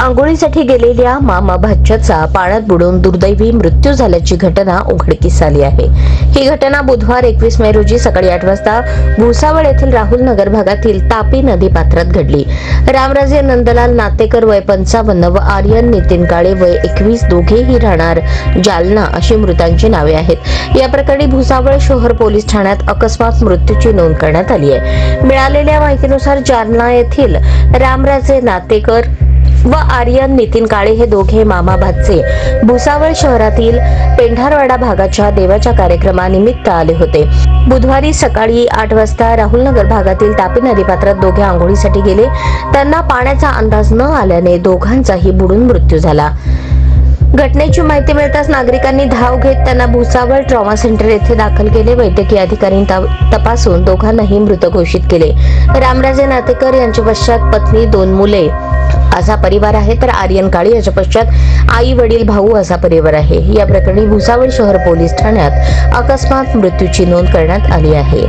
आंघोळीसाठी गेलेल्या मामा भाच्याचा पाण्यात बुडून दुर्दैवी मृत्यू झाल्याची घटना उघडकीस आली आहे। ही घटना बुधवार 21 मे रोजी सकाळी 8 वाजता भुसावळ येथील राहुल नगर भागातील तापी नदी पात्रात घडली। रामराजे नंदलाल नातेकर वय 55 व आर्यन नितीन काळे वय 21 दोघेही राहणार जालना अशी मृतांची नावे आहेत। या प्रकरणी भुसावळ शहर पोलीस ठाण्यात अकस्मात मृत्यूची नोंद करण्यात आली आहे। मिळालेल्या माहितीनुसार जालना येथील रामराजे नातेकर व आर्यन नितीन काळे हे दोघे मामा भाचे भुसावळ शहरातील पेंढारवाडा भागाच्या देवाच्या कार्यक्रमानिमित्त आले होते। बुधवारी सकाळी 8 वाजता राहुल नगर भागातील तापी नदी पात्रात दोघे आंघोळीसाठी गेले। त्यांना पाण्याचा अंदाज न आल्याने दोघांचाही बुडून मृत्यू झाला। घटनेची माहिती मिळताच नागरिकांनी धाव घेत त्यांना भुसावळ ट्रॉमा सेंटर येथे दाखल केले। वैद्यकीय अधिकाऱ्यांनी तपासून दोघांनाही मृत घोषित केले। रामराजे नातेकर यांच्या पश्चात पत्नी 2 मुले असा परिवार आहे, तर आर्यन काळे याच्या पश्चात आई वडील भाऊ असा परिवार आहे। या प्रकरणी भुसावळ शहर पोलीस ठाण्यात अकस्मात मृत्यूची नोंद करण्यात आली आहे।